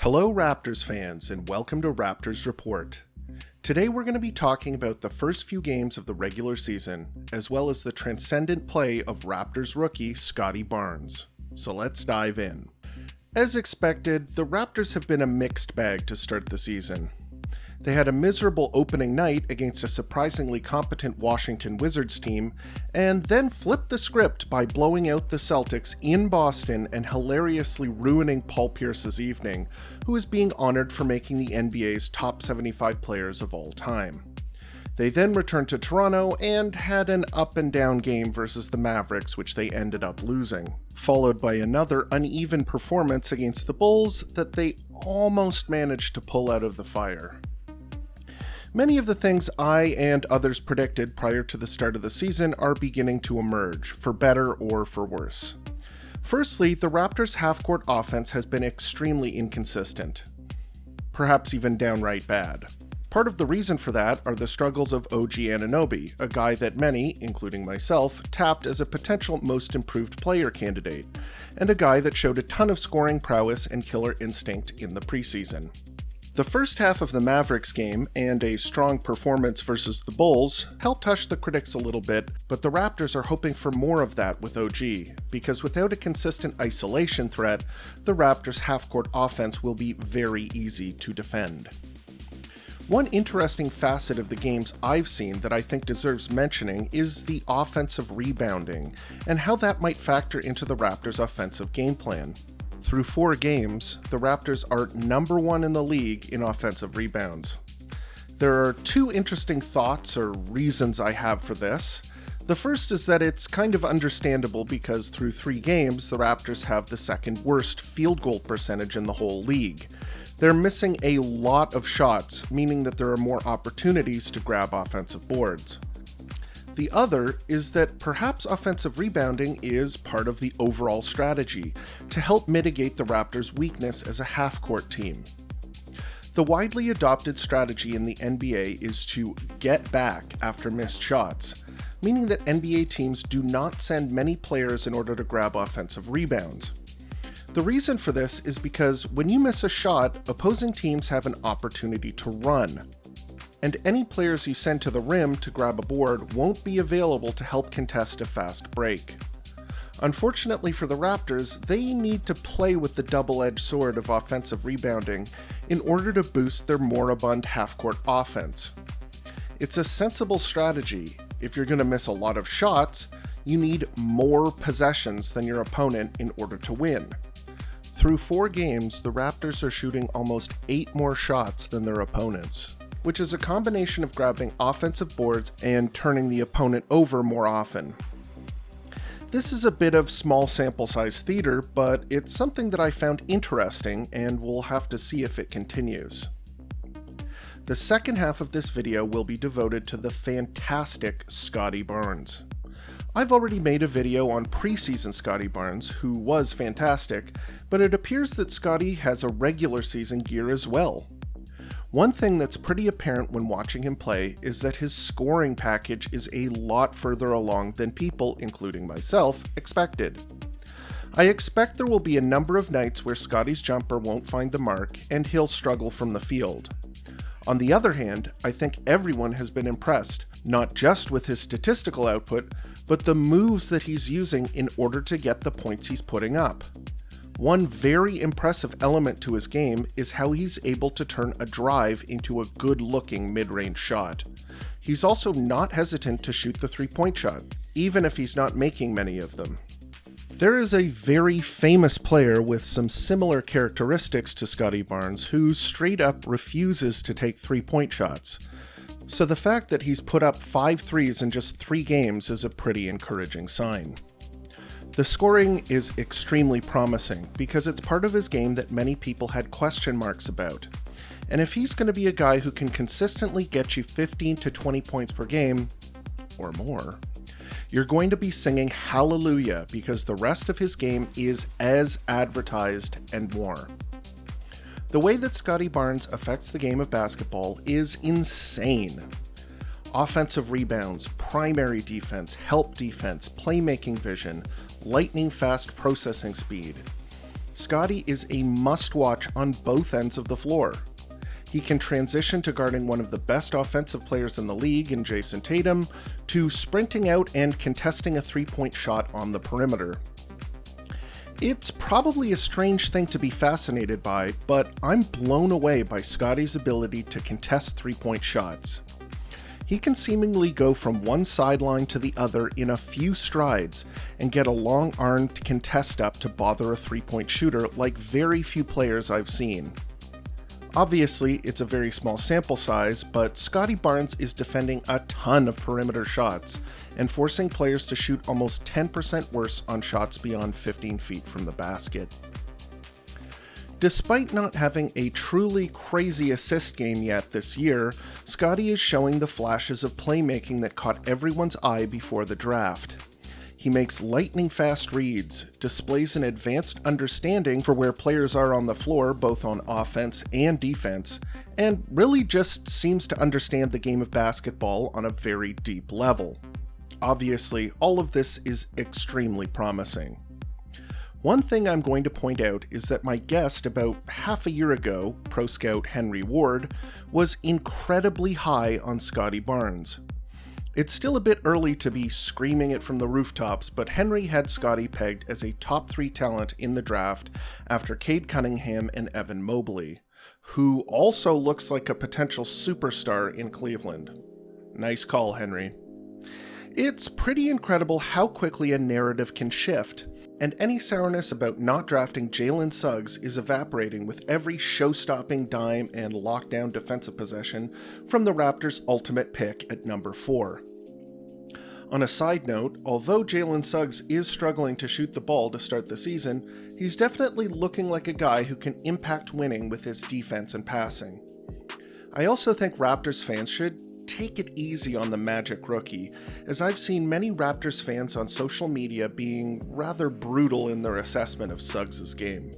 Hello Raptors fans, and welcome to Raptors Report. Today we're going to be talking about the first few games of the regular season, as well as the transcendent play of Raptors rookie Scottie Barnes. So let's dive in. As expected, the Raptors have been a mixed bag to start the season. They had a miserable opening night against a surprisingly competent Washington Wizards team, and then flipped the script by blowing out the Celtics in Boston and hilariously ruining Paul Pierce's evening, who is being honored for making the NBA's top 75 players of all time. They then returned to Toronto and had an up and down game versus the Mavericks, which they ended up losing, followed by another uneven performance against the Bulls that they almost managed to pull out of the fire. Many of the things I and others predicted prior to the start of the season are beginning to emerge, for better or for worse. Firstly, the Raptors' half-court offense has been extremely inconsistent, perhaps even downright bad. Part of the reason for that are the struggles of OG Anunoby, a guy that many, including myself, tapped as a potential most improved player candidate, and a guy that showed a ton of scoring prowess and killer instinct in the preseason. The first half of the Mavericks game and a strong performance versus the Bulls helped hush the critics a little bit, but the Raptors are hoping for more of that with OG, because without a consistent isolation threat, the Raptors' half-court offense will be very easy to defend. One interesting facet of the games I've seen that I think deserves mentioning is the offensive rebounding, and how that might factor into the Raptors' offensive game plan. Through 4 games, the Raptors are number 1 in the league in offensive rebounds. There are 2 interesting thoughts or reasons I have for this. The first is that it's kind of understandable because through 3 games, the Raptors have the second worst field goal percentage in the whole league. They're missing a lot of shots, meaning that there are more opportunities to grab offensive boards. The other is that perhaps offensive rebounding is part of the overall strategy to help mitigate the Raptors' weakness as a half-court team. The widely adopted strategy in the NBA is to get back after missed shots, meaning that NBA teams do not send many players in order to grab offensive rebounds. The reason for this is because when you miss a shot, opposing teams have an opportunity to run, and any players you send to the rim to grab a board won't be available to help contest a fast break. Unfortunately for the Raptors, they need to play with the double-edged sword of offensive rebounding in order to boost their moribund half-court offense. It's a sensible strategy. If you're going to miss a lot of shots, you need more possessions than your opponent in order to win. Through 4 games, the Raptors are shooting almost 8 more shots than their opponents, which is a combination of grabbing offensive boards and turning the opponent over more often. This is a bit of small sample size theater, but it's something that I found interesting and we'll have to see if it continues. The second half of this video will be devoted to the fantastic Scottie Barnes. I've already made a video on preseason Scottie Barnes, who was fantastic, but it appears that Scottie has a regular season gear as well. One thing that's pretty apparent when watching him play is that his scoring package is a lot further along than people, including myself, expected. I expect there will be a number of nights where Scottie's jumper won't find the mark and he'll struggle from the field. On the other hand, I think everyone has been impressed, not just with his statistical output, but the moves that he's using in order to get the points he's putting up. One very impressive element to his game is how he's able to turn a drive into a good-looking mid-range shot. He's also not hesitant to shoot the three-point shot, even if he's not making many of them. There is a very famous player with some similar characteristics to Scottie Barnes who straight up refuses to take three-point shots. So the fact that he's put up 5 threes in just 3 games is a pretty encouraging sign. The scoring is extremely promising because it's part of his game that many people had question marks about. And if he's going to be a guy who can consistently get you 15 to 20 points per game, or more, you're going to be singing hallelujah because the rest of his game is as advertised and more. The way that Scottie Barnes affects the game of basketball is insane. Offensive rebounds, primary defense, help defense, playmaking vision, lightning fast processing speed. Scottie is a must-watch on both ends of the floor. He can transition to guarding one of the best offensive players in the league in Jason Tatum, to sprinting out and contesting a three-point shot on the perimeter. It's probably a strange thing to be fascinated by, but I'm blown away by Scottie's ability to contest three-point shots. He can seemingly go from one sideline to the other in a few strides and get a long-armed contest up to bother a three-point shooter like very few players I've seen. Obviously, it's a very small sample size, but Scottie Barnes is defending a ton of perimeter shots and forcing players to shoot almost 10% worse on shots beyond 15 feet from the basket. Despite not having a truly crazy assist game yet this year, Scottie is showing the flashes of playmaking that caught everyone's eye before the draft. He makes lightning-fast reads, displays an advanced understanding for where players are on the floor both on offense and defense, and really just seems to understand the game of basketball on a very deep level. Obviously, all of this is extremely promising. One thing I'm going to point out is that my guest about half a year ago, Pro Scout Henry Ward, was incredibly high on Scottie Barnes. It's still a bit early to be screaming it from the rooftops, but Henry had Scottie pegged as a top 3 talent in the draft after Cade Cunningham and Evan Mobley, who also looks like a potential superstar in Cleveland. Nice call, Henry. It's pretty incredible how quickly a narrative can shift, and any sourness about not drafting Jalen Suggs is evaporating with every show-stopping dime and lockdown defensive possession from the Raptors' ultimate pick at number 4. On a side note, although Jalen Suggs is struggling to shoot the ball to start the season, he's definitely looking like a guy who can impact winning with his defense and passing. I also think Raptors fans should take it easy on the Magic rookie, as I've seen many Raptors fans on social media being rather brutal in their assessment of Suggs' game.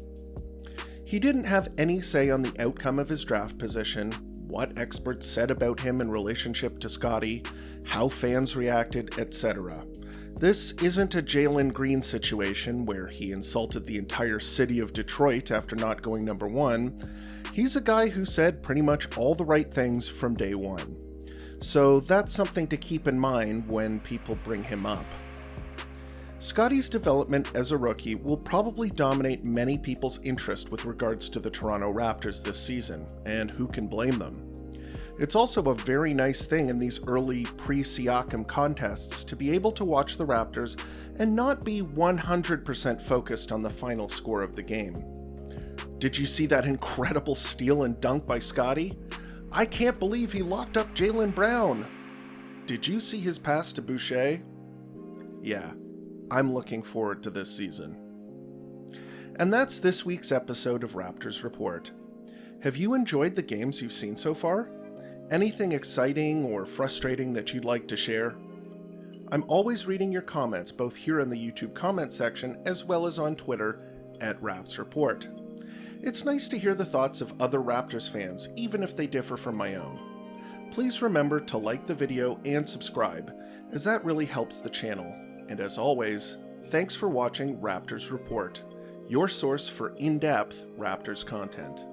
He didn't have any say on the outcome of his draft position, what experts said about him in relationship to Scottie, how fans reacted, etc. This isn't a Jalen Green situation where he insulted the entire city of Detroit after not going number 1. He's a guy who said pretty much all the right things from day one. So that's something to keep in mind when people bring him up. Scottie's development as a rookie will probably dominate many people's interest with regards to the Toronto Raptors this season, and who can blame them? It's also a very nice thing in these early pre-Siakam contests to be able to watch the Raptors and not be 100% focused on the final score of the game. Did you see that incredible steal and dunk by Scottie? I can't believe he locked up Jaylen Brown. Did you see his pass to Boucher? Yeah, I'm looking forward to this season. And that's this week's episode of Raptors Report. Have you enjoyed the games you've seen so far? Anything exciting or frustrating that you'd like to share? I'm always reading your comments both here in the YouTube comment section as well as on Twitter at Raps Report. It's nice to hear the thoughts of other Raptors fans, even if they differ from my own. Please remember to like the video and subscribe, as that really helps the channel. And as always, thanks for watching Raptors Report, your source for in-depth Raptors content.